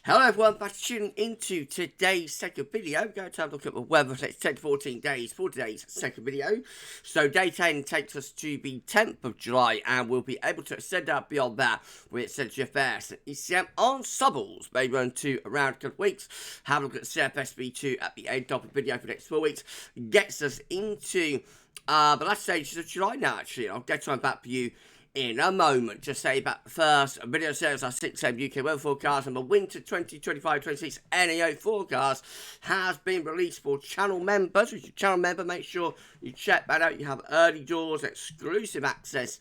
Hello everyone, back to tuning into today's second video. We're going to have a look at the weather for the next 10 to 14 days for today's second video. So day 10 takes us to the 10th of July and we'll be able to extend out beyond that with GFS and ECM ensembles. May run to around a couple of weeks. Have a look at CFS V2 at the end of the video for the next 4 weeks. Gets us into the last stages of July now actually. I'll get time back for you in a moment. Just say back first, video sales are 6 AM UK weather forecast, and the winter 2025-26 NEO forecast has been released for channel members. If you're a channel member, make sure you check that out. You have early doors, exclusive access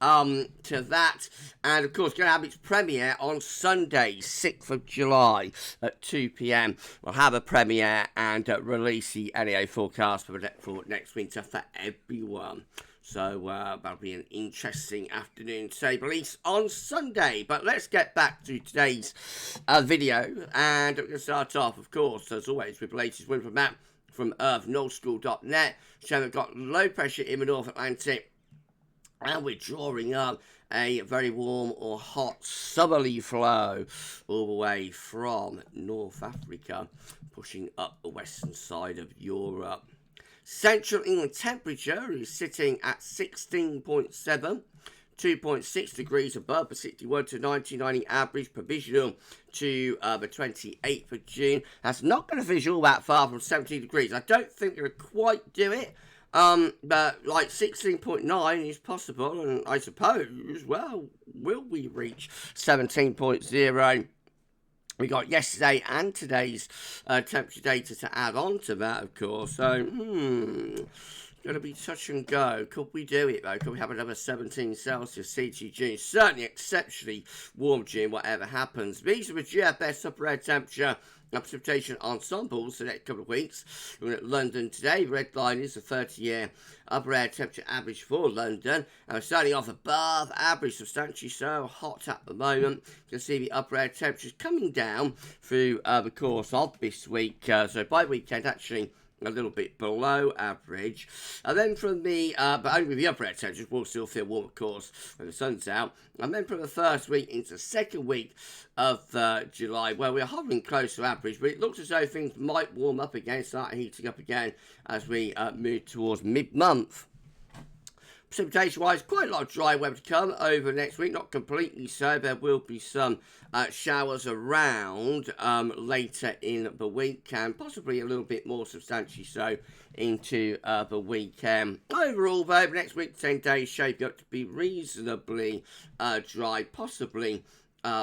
to that, and of course going to have its premiere on Sunday 6th of July at 2 PM. We'll have a premiere and release the NEO forecast for next winter for everyone. So that'll be an interesting afternoon, to say the least, on Sunday. But let's get back to today's video. And we're going to start off, of course, as always, with the latest wind map from earth.nullschool.net. So we've got low pressure in the North Atlantic. And we're drawing up a very warm or hot southerly flow all the way from North Africa, pushing up the western side of Europe. Central England temperature is sitting at 16.7, 2.6 degrees above the 61 to 1990 average, provisional to the 28th of June. That's not going to finish all that far from 17 degrees. I don't think they're going to quite do it, but like 16.9 is possible, and I suppose, well, will we reach 17.0? We got yesterday and today's temperature data to add on to that, of course. So, going to be touch and go. Could we do it, though? Could we have another 17 Celsius CT June? Certainly exceptionally warm June, whatever happens. These are the GFS upper air temperature and precipitation ensembles for the next couple of weeks. We're at London today. The red line is the 30-year upper air temperature average for London. And we're starting off above average, substantially so, hot at the moment. You can see the upper air temperatures coming down through the course of this week. So by weekend, actually, a little bit below average. And then from the, but only with the upper air temperatures, we'll still feel warm, of course, when the sun's out. And then from the first week into the second week of July, where we're hovering close to average, but it looks as though things might warm up again, start heating up again as we move towards mid-month. Precipitation-wise, quite a lot of dry weather to come over next week. Not completely so. There will be some showers around later in the week, and possibly a little bit more substantially so into the weekend. Overall, though, the next week, 10 days, shaping up to be reasonably dry, possibly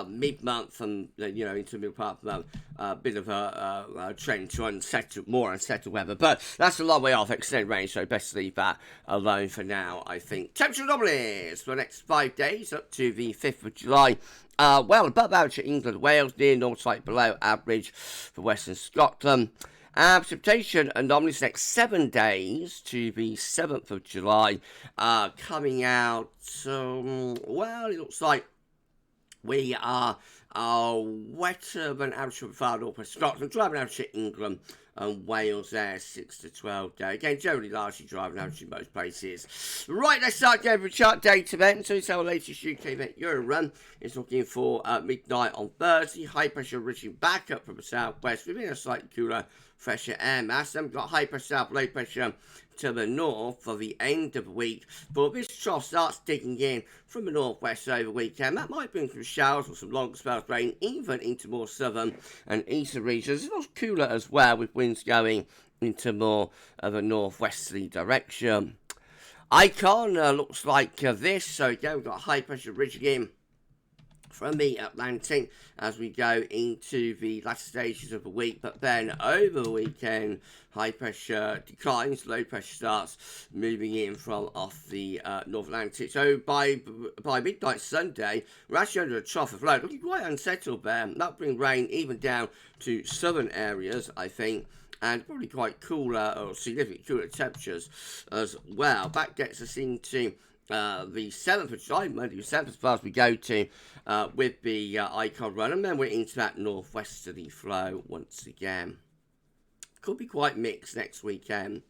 mid-month and into the middle part of the month, a bit of a trend to more unsettled weather, but that's a long way off extended range, so best leave that alone for now, I think. Temperature anomalies for the next 5 days up to the 5th of July. Well above average for England, Wales, near north, slightly below average for Western Scotland. Precipitation anomalies next 7 days to the 7th of July, coming out, well, it looks like we are wetter than average for far north of Scotland, dry than average for England and Wales there, 6 to 12 day. Again, generally largely dry than average in most places. Right, let's start going for a chart data event. So it's our latest UK event Euro run. It's looking for midnight on Thursday. High pressure reaching back up from the southwest within a slightly cooler, fresher air mass. Then we've got high pressure south, low pressure to the north for the end of the week, but this trough starts digging in from the northwest over the weekend. That might bring some showers or some longer spells of rain even into more southern and eastern regions. It's also cooler as well, with winds going into more of a northwesterly direction. Icon looks like this. So again, we've got high pressure ridging in from the Atlantic as we go into the latter stages of the week, but then over the weekend, high pressure declines, low pressure starts moving in from off the North Atlantic. So by midnight Sunday, we're actually under a trough of low, looking quite unsettled there. That'll bring rain even down to southern areas, I think, and probably quite cooler or significantly cooler temperatures as well. That gets us into the 7th of July, Monday the 7th, as far as we go to with the Icon run, and then we're into that northwesterly flow once again. Could be quite mixed next weekend.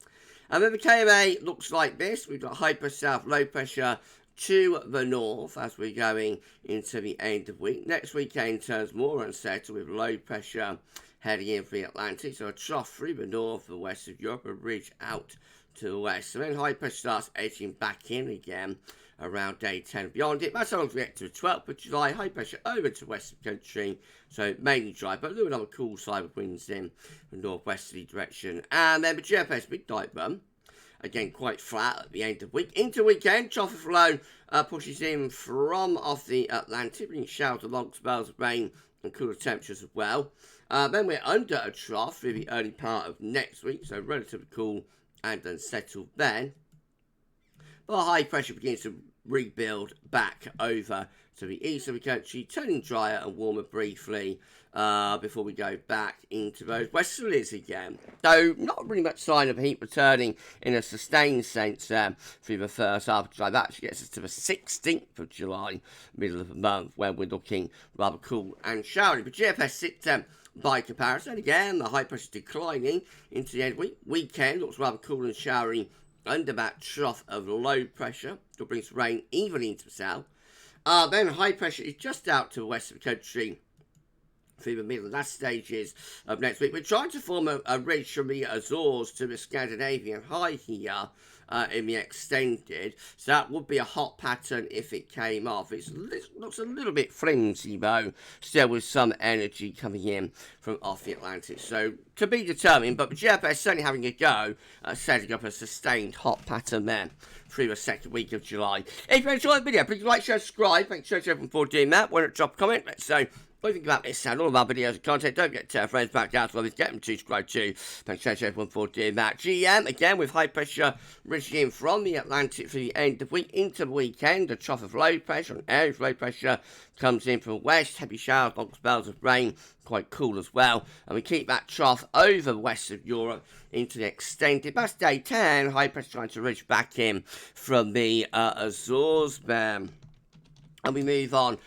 And then the KMA looks like this. We've got high pressure south, low pressure to the north as we're going into the end of week. Next weekend turns more unsettled with low pressure heading in for the Atlantic. So a trough through the north and west of Europe, a ridge out to the west. So then high pressure starts edging back in again around day 10 and beyond it. That's how long we get to the 12th of July. High pressure over to the west of the country. So mainly dry, but a little bit on the cool side with winds in the northwesterly direction. And then the GFS midnight run. Again, quite flat at the end of the week. Into weekend, trough of low pushes in from off the Atlantic, bringing showers along spells of rain and cooler temperatures as well. Then we're under a trough through the early part of next week, so relatively cool and unsettled then. But high pressure begins to rebuild back over to the east of the country, turning drier and warmer briefly before we go back into those westerlies again. Though not really much sign of heat returning in a sustained sense through the first half of July. That actually gets us to the 16th of July, middle of the month, when we're looking rather cool and showery. But GFS sits by comparison, again, the high pressure declining into the end of the weekend. Looks rather cool and showery under that trough of low pressure. Still brings rain even into the south. Then high pressure is just out to the west of the country through the middle and last stages of next week. We're trying to form a ridge from the Azores to the Scandinavian high here in the extended. So that would be a hot pattern if it came off. It looks a little bit flimsy though, still with some energy coming in from off the Atlantic. So to be determined, but the GFS certainly having a go at setting up a sustained hot pattern there through the second week of July. If you enjoyed the video, please like, share, subscribe. Thanks so much for doing that. Why not drop a comment? Let's say what do you think about this and all of our videos and content. Don't get to tell friends back out as well as get them to subscribe too. Thanks so much everyone for doing that. GM, again, with high pressure reaching in from the Atlantic for the end of the week into the weekend. A trough of low pressure, an area of low pressure comes in from the west. Heavy showers, long spells of rain, quite cool as well. And we keep that trough over the west of Europe into the extended. That's day 10. High pressure trying to reach back in from the Azores there. And we move on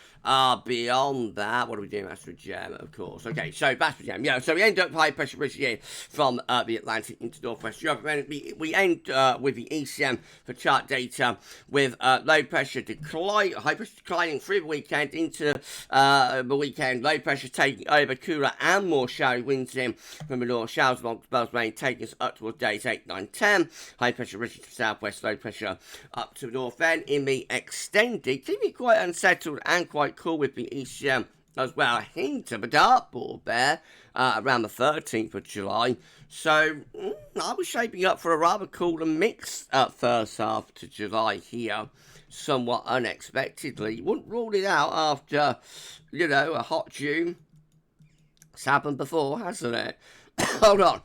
beyond that. What are we doing? That's for Gem, of course. Okay, so that's for Gem. Yeah, so we end up high pressure reaching in from the Atlantic into northwest Europe. And we end with the ECM for chart data with low pressure decline, high pressure declining through the weekend into the weekend. Low pressure taking over, cooler and more showery winds in from the north. Showers along spells rain taking us up towards days 8, 9, 10. High pressure reaching to the southwest, low pressure up to the north end. In the extended, keeping it quite unsettled and quite cool with the ECM as well. A hint of a dartboard there around the 13th of July. So I was shaping up for a rather cool and mixed first half to July here, somewhat unexpectedly. Wouldn't rule it out after, you know, a hot June. It's happened before, hasn't it? Hold on.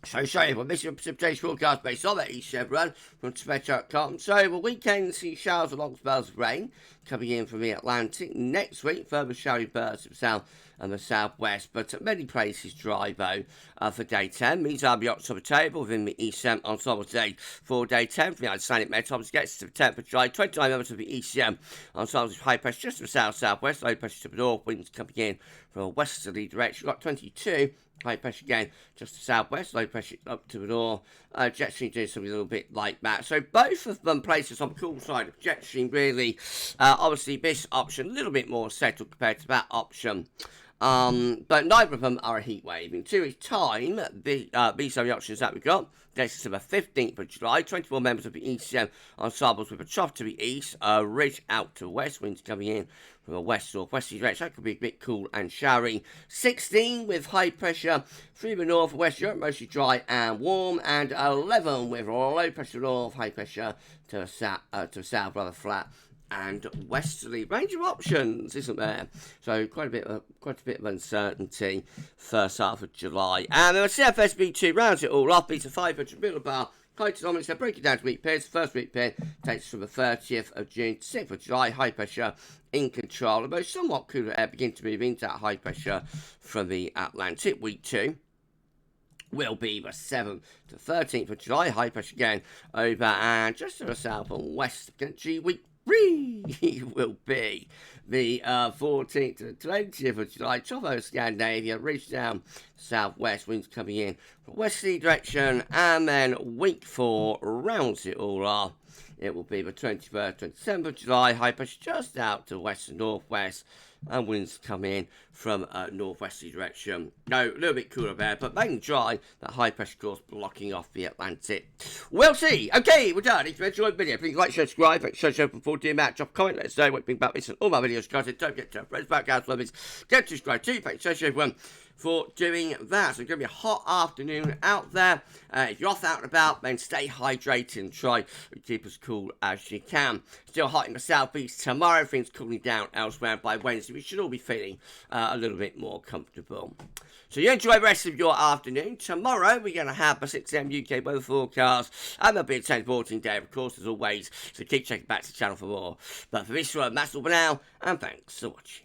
So sorry, well, this is a precipitation forecast based on that ECM run from Spread.com. So the weekend see showers along spells of rain coming in from the Atlantic. Next week, further showery bursts to the south and the southwest, but at many places dry though for day 10. Meantime, the October table within the ECM ensemble today for day 10 for the Icelandic Metals gets to the 10th of July. 29 members of the ECM ensemble with high pressure just to the south-southwest, low pressure to the north, winds coming in from a westerly direction. We've got 22. High pressure again, just to the southwest, low pressure up to the north. Jet stream doing something a little bit like that. So both of them places on the cool side of jet stream, really. Obviously, this option a little bit more settled compared to that option. But neither of them are a heat wave. In 2 weeks' time, these are the options that we've got. This is the 15th of July. 24 members of the ECM ensembles with a trough to the east, a ridge out to the west, winds coming in from a west-northwesterly direction. That could be a bit cool and showery. 16 with high pressure through the north and west Europe, mostly dry and warm. And 11 with low pressure north, high pressure to the south, rather flat and westerly. Range of options, isn't there? So quite a bit of uncertainty first half of July. And the CFS V2 rounds it all off. Beats a 500 millibar. High dynamics, they break it down to week pairs. First week pair takes us from the 30th of June to 6th of July. High pressure in control. Although somewhat cooler air begin to move into that high pressure from the Atlantic. Week 2 will be the 7th to 13th of July. High pressure again over and just to the south and west of the country. Week 3 will be the 14th to the 20th of July. Trough over Scandinavia, reach down southwest, winds coming in from westerly direction, and then week 4 rounds it all off it will be the 21st, 27th of July. High pressure just out to west and northwest, and winds come in from northwesterly direction. No, a little bit cooler there, but mainly dry. That high pressure course blocking off the Atlantic. We'll see. Okay, we're done. If you enjoyed the video, please like, share, subscribe. Make sure you forward to your match. Drop a comment. Let us know what you think about this and all my videos. Guys, don't forget to friends about GavsWeatherVids. Get to subscribe too. Thanks so much, everyone, for doing that. So it's going to be a hot afternoon out there. If you're off out and about, then stay hydrated and try to keep as cool as you can. Still hot in the southeast tomorrow. Things cooling down elsewhere. By Wednesday, we should all be feeling a little bit more comfortable. So you enjoy the rest of your afternoon. Tomorrow, we're going to have the 6 a.m. UK weather forecast, and there'll be a teleporting day, of course, as always. So keep checking back to the channel for more. But for this one, that's all for now, and thanks for watching.